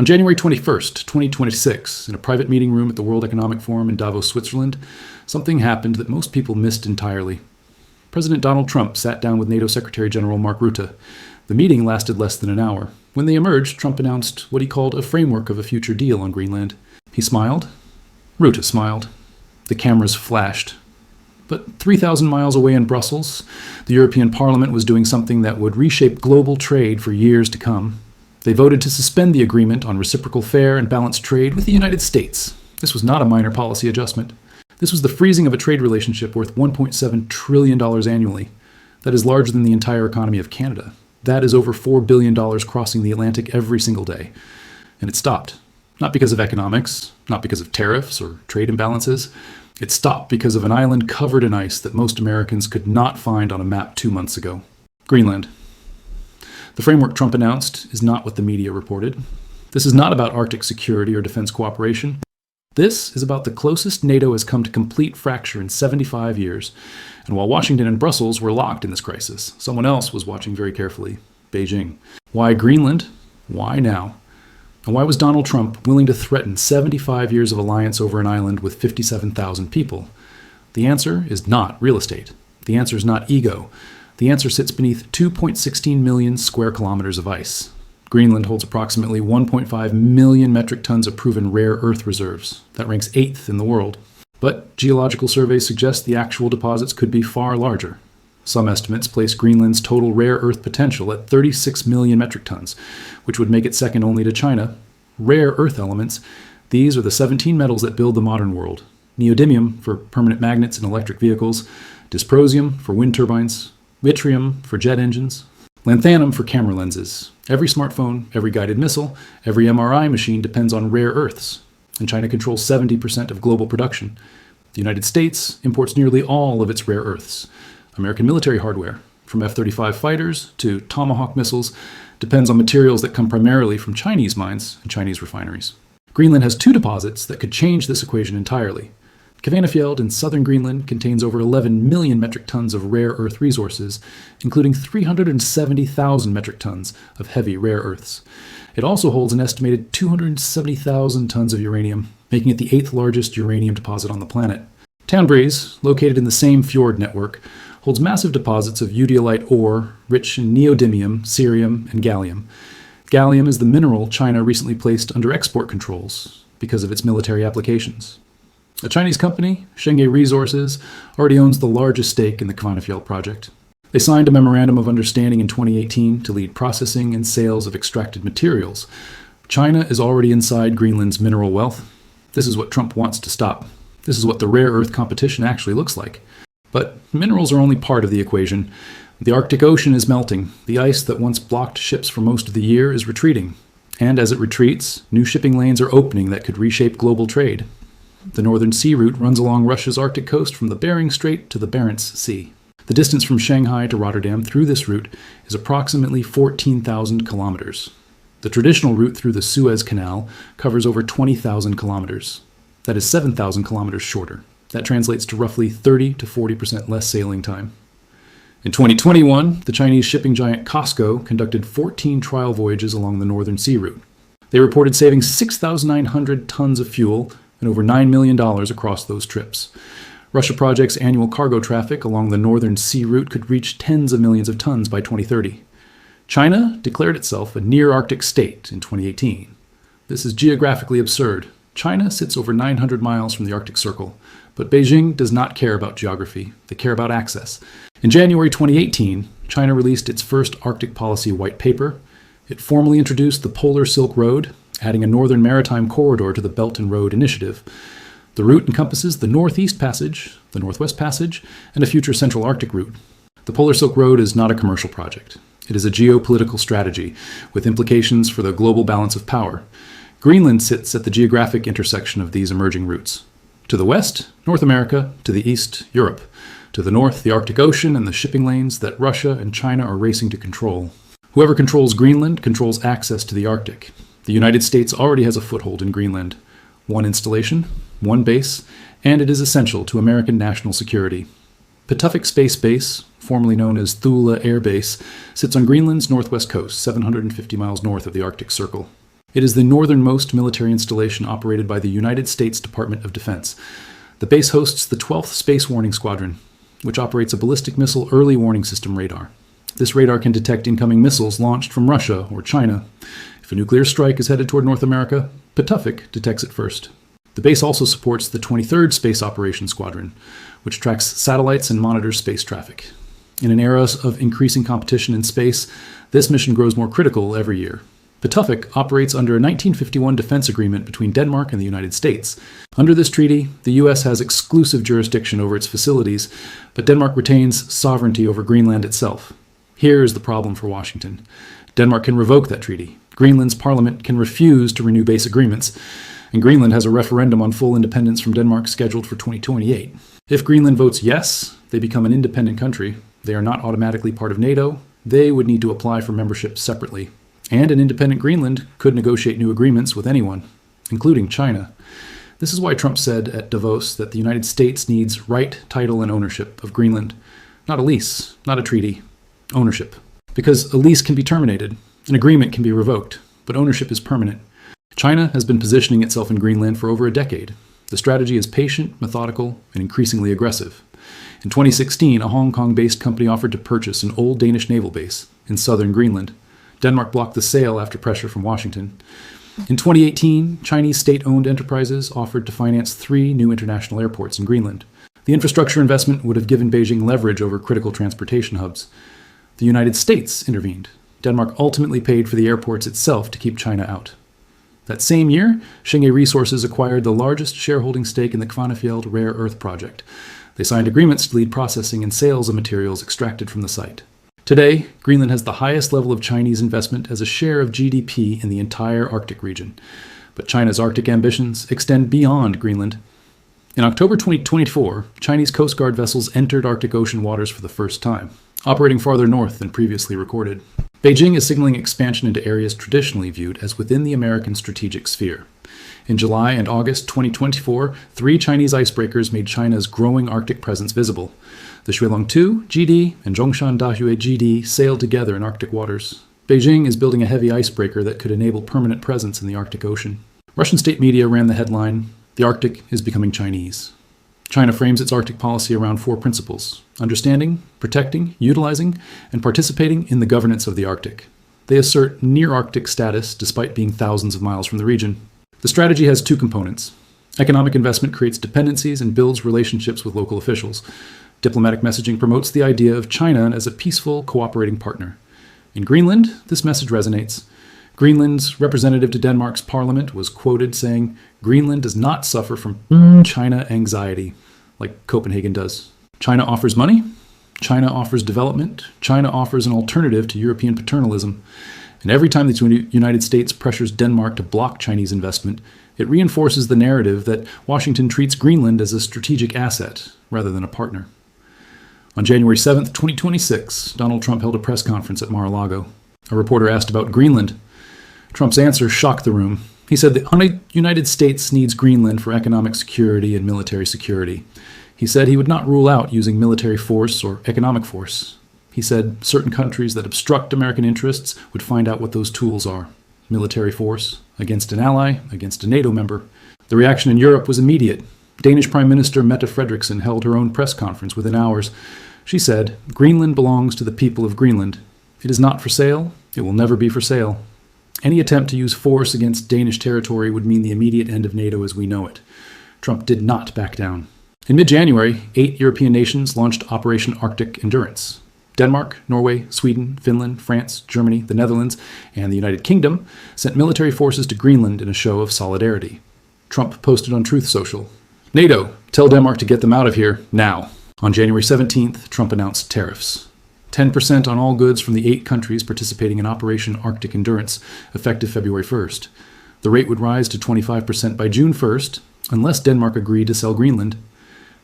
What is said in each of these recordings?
On January 21st, 2026, in a private meeting room at the World Economic Forum in Davos, Switzerland, something happened that most people missed entirely. President Donald Trump sat down with NATO Secretary General Mark Rutte. The meeting lasted less than an hour. When they emerged, Trump announced what he called a framework of a future deal on Greenland. He smiled. Rutte smiled. The cameras flashed. But 3,000 miles away in Brussels, the European Parliament was doing something that would reshape global trade for years to come. They voted to suspend the agreement on reciprocal fair and balanced trade with the United States. This was not a minor policy adjustment. This was the freezing of a trade relationship worth $1.7 trillion annually. That is larger than the entire economy of Canada. That is over $4 billion crossing the Atlantic every single day. And it stopped. Not because of economics, not because of tariffs or trade imbalances. It stopped because of an island covered in ice that most Americans could not find on a map 2 months ago. Greenland. The framework Trump announced is not what the media reported. This is not about Arctic security or defense cooperation. This is about the closest NATO has come to complete fracture in 75 years. And while Washington and Brussels were locked in this crisis, someone else was watching very carefully: Beijing. Why Greenland? Why now? And why was Donald Trump willing to threaten 75 years of alliance over an island with 57,000 people? The answer is not real estate. The answer is not ego. The answer sits beneath 2.16 million square kilometers of ice. Greenland holds approximately 1.5 million metric tons of proven rare earth reserves. That ranks 8th in the world. But geological surveys suggest the actual deposits could be far larger. Some estimates place Greenland's total rare earth potential at 36 million metric tons, which would make it second only to China. Rare earth elements, these are the 17 metals that build the modern world. Neodymium for permanent magnets in electric vehicles, dysprosium for wind turbines, yttrium for jet engines, lanthanum for camera lenses. Every smartphone, every guided missile, every MRI machine depends on rare earths, and China controls 70% of global production. The United States imports nearly all of its rare earths. American military hardware, from F-35 fighters to Tomahawk missiles, depends on materials that come primarily from Chinese mines and Chinese refineries. Greenland has 2 deposits that could change this equation entirely. Kvanefjeld in southern Greenland contains over 11 million metric tons of rare earth resources, including 370,000 metric tons of heavy rare earths. It also holds an estimated 270,000 tons of uranium, making it the 8th largest uranium deposit on the planet. Tanbreez, located in the same fjord network, holds massive deposits of eudialyte ore rich in neodymium, cerium, and gallium. Gallium is the mineral China recently placed under export controls because of its military applications. A Chinese company, Shenge Resources, already owns the largest stake in the Kvanefjeld project. They signed a memorandum of understanding in 2018 to lead processing and sales of extracted materials. China is already inside Greenland's mineral wealth. This is what Trump wants to stop. This is what the rare earth competition actually looks like. But minerals are only part of the equation. The Arctic Ocean is melting. The ice that once blocked ships for most of the year is retreating. And as it retreats, new shipping lanes are opening that could reshape global trade. The Northern Sea Route runs along Russia's Arctic coast from the Bering Strait to the Barents Sea. The distance from Shanghai to Rotterdam through this route is approximately 14,000 kilometers. The traditional route through the Suez Canal covers over 20,000 kilometers. That is 7,000 kilometers shorter. That translates to roughly 30 to 40% less sailing time. In 2021, the Chinese shipping giant COSCO conducted 14 trial voyages along the Northern Sea Route. They reported saving 6,900 tons of fuel and over $9 million across those trips. Russia Project's annual cargo traffic along the Northern Sea Route could reach tens of millions of tons by 2030. China declared itself a near-Arctic state in 2018. This is geographically absurd. China sits over 900 miles from the Arctic Circle, but Beijing does not care about geography. They care about access. In January 2018, China released its first Arctic policy white paper. It formally introduced the Polar Silk Road, adding a northern maritime corridor to the Belt and Road Initiative. The route encompasses the Northeast Passage, the Northwest Passage, and a future Central Arctic route. The Polar Silk Road is not a commercial project. It is a geopolitical strategy with implications for the global balance of power. Greenland sits at the geographic intersection of these emerging routes. To the west, North America. To the east, Europe. To the north, the Arctic Ocean and the shipping lanes that Russia and China are racing to control. Whoever controls Greenland controls access to the Arctic. The United States already has a foothold in Greenland. One installation, one base, and it is essential to American national security. Patuxent Space Base, formerly known as Thule Air Base, sits on Greenland's northwest coast, 750 miles north of the Arctic Circle. It is the northernmost military installation operated by the United States Department of Defense. The base hosts the 12th Space Warning Squadron, which operates a ballistic missile early warning system radar. This radar can detect incoming missiles launched from Russia or China. If a nuclear strike is headed toward North America, Pituffik detects it first. The base also supports the 23rd Space Operations Squadron, which tracks satellites and monitors space traffic. In an era of increasing competition in space, this mission grows more critical every year. Pituffik operates under a 1951 defense agreement between Denmark and the United States. Under this treaty, the U.S. has exclusive jurisdiction over its facilities, but Denmark retains sovereignty over Greenland itself. Here is the problem for Washington. Denmark can revoke that treaty. Greenland's parliament can refuse to renew base agreements, and Greenland has a referendum on full independence from Denmark scheduled for 2028. If Greenland votes yes, they become an independent country. They are not automatically part of NATO. They would need to apply for membership separately. And an independent Greenland could negotiate new agreements with anyone, including China. This is why Trump said at Davos that the United States needs right, title, and ownership of Greenland. Not a lease, not a treaty. Ownership. Because a lease can be terminated, an agreement can be revoked, but ownership is permanent. China has been positioning itself in Greenland for over a decade. The strategy is patient, methodical, and increasingly aggressive. In 2016, a Hong Kong-based company offered to purchase an old Danish naval base in southern Greenland. Denmark blocked the sale after pressure from Washington. In 2018, Chinese state-owned enterprises offered to finance 3 new international airports in Greenland. The infrastructure investment would have given Beijing leverage over critical transportation hubs. The United States intervened. Denmark ultimately paid for the airports itself to keep China out. That same year, Xingye Resources acquired the largest shareholding stake in the Kvanefjeld rare earth project. They signed agreements to lead processing and sales of materials extracted from the site. Today, Greenland has the highest level of Chinese investment as a share of GDP in the entire Arctic region. But China's Arctic ambitions extend beyond Greenland. In October 2024, Chinese Coast Guard vessels entered Arctic Ocean waters for the first time, operating farther north than previously recorded. Beijing is signaling expansion into areas traditionally viewed as within the American strategic sphere. In July and August 2024, 3 Chinese icebreakers made China's growing Arctic presence visible. The Shuilong-2 GD and Zhongshan Dahue GD sailed together in Arctic waters. Beijing is building a heavy icebreaker that could enable permanent presence in the Arctic Ocean. Russian state media ran the headline, "The Arctic is becoming Chinese." China frames its Arctic policy around 4 principles: understanding, protecting, utilizing, and participating in the governance of the Arctic. They assert near-Arctic status despite being thousands of miles from the region. The strategy has 2 components. Economic investment creates dependencies and builds relationships with local officials. Diplomatic messaging promotes the idea of China as a peaceful, cooperating partner. In Greenland, this message resonates. Greenland's representative to Denmark's parliament was quoted saying, "Greenland does not suffer from China anxiety, like Copenhagen does. China offers money, China offers development, China offers an alternative to European paternalism. And every time the United States pressures Denmark to block Chinese investment, it reinforces the narrative that Washington treats Greenland as a strategic asset rather than a partner." On January 7, 2026, Donald Trump held a press conference at Mar-a-Lago. A reporter asked about Greenland. Trump's answer shocked the room. He said the United States needs Greenland for economic security and military security. He said he would not rule out using military force or economic force. He said certain countries that obstruct American interests would find out what those tools are. Military force against an ally, against a NATO member. The reaction in Europe was immediate. Danish Prime Minister Mette Frederiksen held her own press conference within hours. She said, "Greenland belongs to the people of Greenland. It is not for sale. It will never be for sale." Any attempt to use force against Danish territory would mean the immediate end of NATO as we know it. Trump did not back down. In mid-January, 8 European nations launched Operation Arctic Endurance. Denmark, Norway, Sweden, Finland, France, Germany, the Netherlands, and the United Kingdom sent military forces to Greenland in a show of solidarity. Trump posted on Truth Social, "NATO, tell Denmark to get them out of here, now." On January 17th, Trump announced tariffs. 10% on all goods from the 8 countries participating in Operation Arctic Endurance, effective February 1st. The rate would rise to 25% by June 1st, unless Denmark agreed to sell Greenland.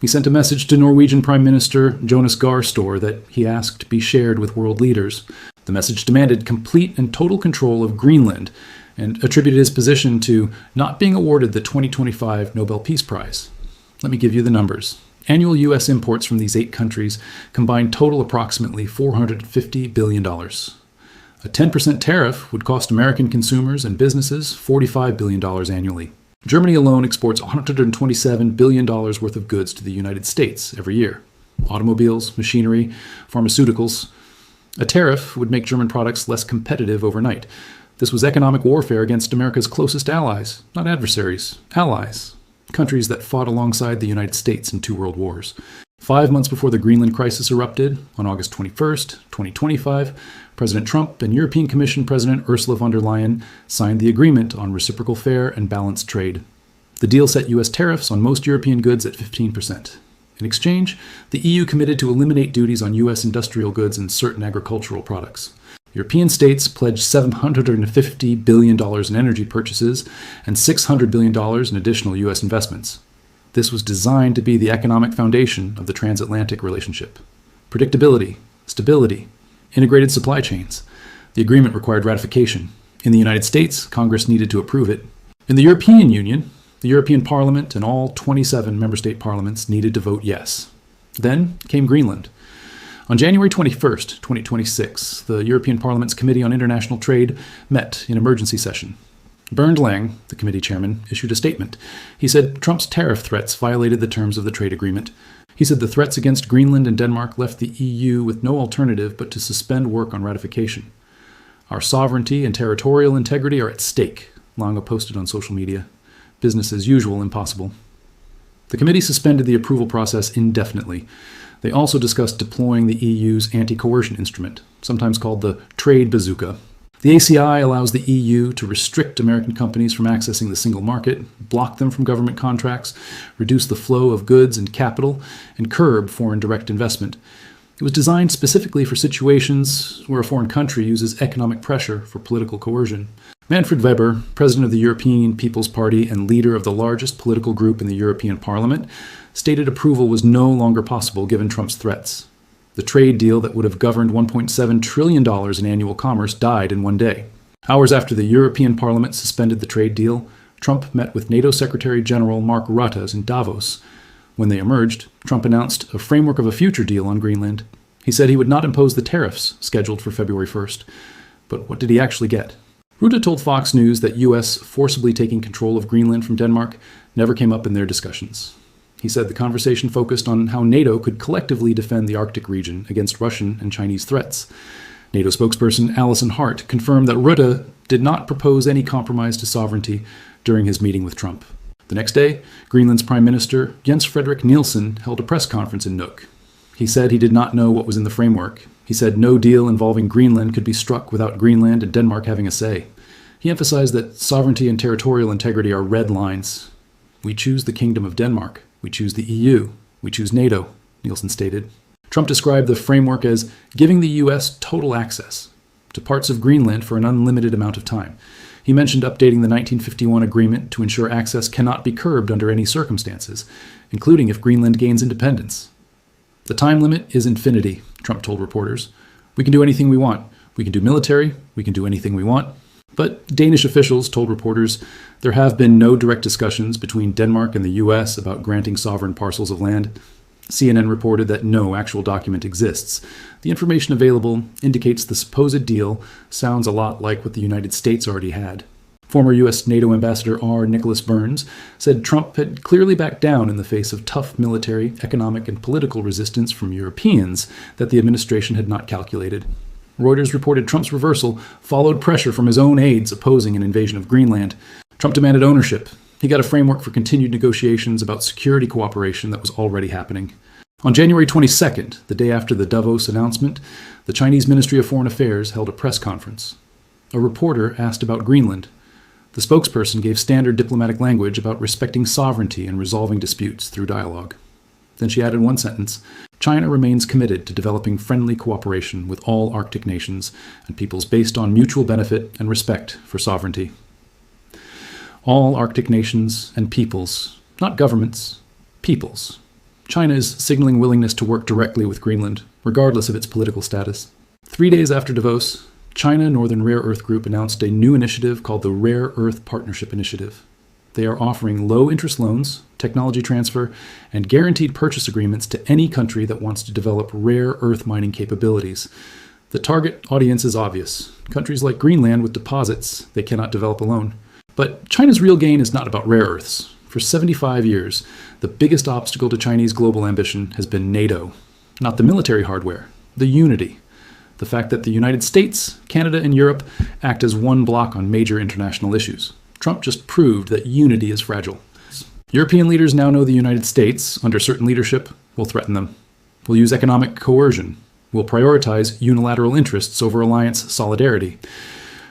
He sent a message to Norwegian Prime Minister Jonas Gahr Store that he asked be shared with world leaders. The message demanded complete and total control of Greenland and attributed his position to not being awarded the 2025 Nobel Peace Prize. Let me give you the numbers. Annual U.S. imports from these 8 countries combined total approximately $450 billion. A 10% tariff would cost American consumers and businesses $45 billion annually. Germany alone exports $127 billion worth of goods to the United States every year. Automobiles, machinery, pharmaceuticals. A tariff would make German products less competitive overnight. This was economic warfare against America's closest allies, not adversaries, allies, countries that fought alongside the United States in 2 world wars. 5 months before the Greenland crisis erupted, on August 21st, 2025, President Trump and European Commission President Ursula von der Leyen signed the agreement on reciprocal fair and balanced trade. The deal set U.S. tariffs on most European goods at 15%. In exchange, the EU committed to eliminate duties on U.S. industrial goods and certain agricultural products. European states pledged $750 billion in energy purchases and $600 billion in additional U.S. investments. This was designed to be the economic foundation of the transatlantic relationship. Predictability, stability, integrated supply chains. The agreement required ratification. In the United States, Congress needed to approve it. In the European Union, the European Parliament and all 27 member state parliaments needed to vote yes. Then came Greenland. On January 21st, 2026, the European Parliament's Committee on International Trade met in emergency session. Bernd Lang, the committee chairman, issued a statement. He said Trump's tariff threats violated the terms of the trade agreement. He said the threats against Greenland and Denmark left the EU with no alternative but to suspend work on ratification. Our sovereignty and territorial integrity are at stake, Lang posted on social media. Business as usual impossible. The committee suspended the approval process indefinitely. They also discussed deploying the EU's anti-coercion instrument, sometimes called the trade bazooka. The ACI allows the EU to restrict American companies from accessing the single market, block them from government contracts, reduce the flow of goods and capital, and curb foreign direct investment. It was designed specifically for situations where a foreign country uses economic pressure for political coercion. Manfred Weber, president of the European People's Party and leader of the largest political group in the European Parliament, stated approval was no longer possible given Trump's threats. The trade deal that would have governed $1.7 trillion in annual commerce died in one day. Hours after the European Parliament suspended the trade deal, Trump met with NATO Secretary General Mark Rutte in Davos. When they emerged, Trump announced a framework of a future deal on Greenland. He said he would not impose the tariffs scheduled for February 1st. But what did he actually get? Rutte told Fox News that U.S. forcibly taking control of Greenland from Denmark never came up in their discussions. He said the conversation focused on how NATO could collectively defend the Arctic region against Russian and Chinese threats. NATO spokesperson Alison Hart confirmed that Rutte did not propose any compromise to sovereignty during his meeting with Trump. The next day, Greenland's Prime Minister Jens Frederik Nielsen held a press conference in Nuuk. He said he did not know what was in the framework. He said no deal involving Greenland could be struck without Greenland and Denmark having a say. He emphasized that sovereignty and territorial integrity are red lines. We choose the Kingdom of Denmark. We choose the EU. We choose NATO, Nielsen stated. Trump described the framework as giving the U.S. total access to parts of Greenland for an unlimited amount of time. He mentioned updating the 1951 agreement to ensure access cannot be curbed under any circumstances, including if Greenland gains independence. The time limit is infinity, Trump told reporters. We can do anything we want. We can do military. We can do anything we want. But Danish officials told reporters there have been no direct discussions between Denmark and the U.S. about granting sovereign parcels of land. CNN reported that no actual document exists. The information available indicates the supposed deal sounds a lot like what the United States already had. Former U.S. NATO Ambassador R. Nicholas Burns said Trump had clearly backed down in the face of tough military, economic, and political resistance from Europeans that the administration had not calculated. Reuters reported Trump's reversal followed pressure from his own aides opposing an invasion of Greenland. Trump demanded ownership. He got a framework for continued negotiations about security cooperation that was already happening. On January 22nd, the day after the Davos announcement, the Chinese Ministry of Foreign Affairs held a press conference. A reporter asked about Greenland. The spokesperson gave standard diplomatic language about respecting sovereignty and resolving disputes through dialogue. Then she added one sentence, China remains committed to developing friendly cooperation with all Arctic nations and peoples based on mutual benefit and respect for sovereignty. All Arctic nations and peoples, not governments, peoples. China is signaling willingness to work directly with Greenland, regardless of its political status. 3 days after Davos, China Northern Rare Earth Group announced a new initiative called the Rare Earth Partnership Initiative. They are offering low-interest loans, technology transfer, and guaranteed purchase agreements to any country that wants to develop rare earth mining capabilities. The target audience is obvious. Countries like Greenland with deposits they cannot develop alone. But China's real gain is not about rare earths. For 75 years, the biggest obstacle to Chinese global ambition has been NATO. Not the military hardware, the unity. The fact that the United States, Canada, and Europe act as one bloc on major international issues. Trump just proved that unity is fragile. European leaders now know the United States, under certain leadership, will threaten them. Will use economic coercion. Will prioritize unilateral interests over alliance solidarity.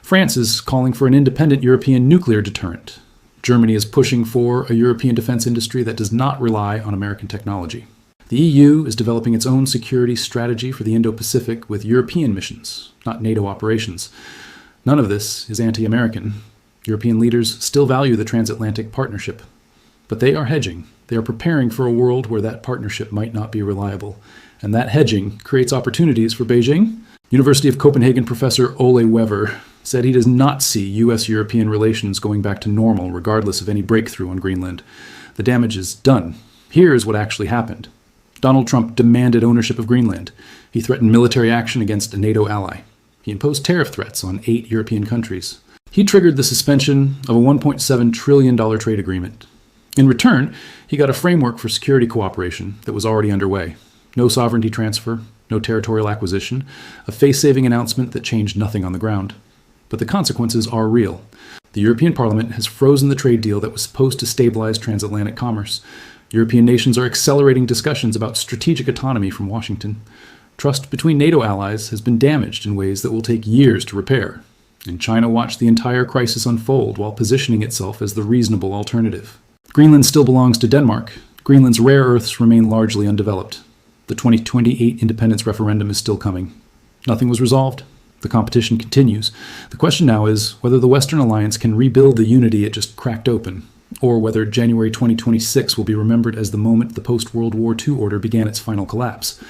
France is calling for an independent European nuclear deterrent. Germany is pushing for a European defense industry that does not rely on American technology. The EU is developing its own security strategy for the Indo-Pacific with European missions, not NATO operations. None of this is anti-American. European leaders still value the transatlantic partnership. But they are hedging. They are preparing for a world where that partnership might not be reliable. And that hedging creates opportunities for Beijing. University of Copenhagen professor Ole Wever said he does not see U.S.-European relations going back to normal regardless of any breakthrough on Greenland. The damage is done. Here's what actually happened. Donald Trump demanded ownership of Greenland. He threatened military action against a NATO ally. He imposed tariff threats on 8 European countries. He triggered the suspension of a $1.7 trillion trade agreement. In return, he got a framework for security cooperation that was already underway. No sovereignty transfer, no territorial acquisition, a face-saving announcement that changed nothing on the ground. But the consequences are real. The European Parliament has frozen the trade deal that was supposed to stabilize transatlantic commerce. European nations are accelerating discussions about strategic autonomy from Washington. Trust between NATO allies has been damaged in ways that will take years to repair. And China watched the entire crisis unfold while positioning itself as the reasonable alternative. Greenland still belongs to Denmark. Greenland's rare earths remain largely undeveloped. The 2028 independence referendum is still coming. Nothing was resolved. The competition continues. The question now is whether the Western alliance can rebuild the unity it just cracked open, or whether January 2026 will be remembered as the moment the post-World War II order began its final collapse.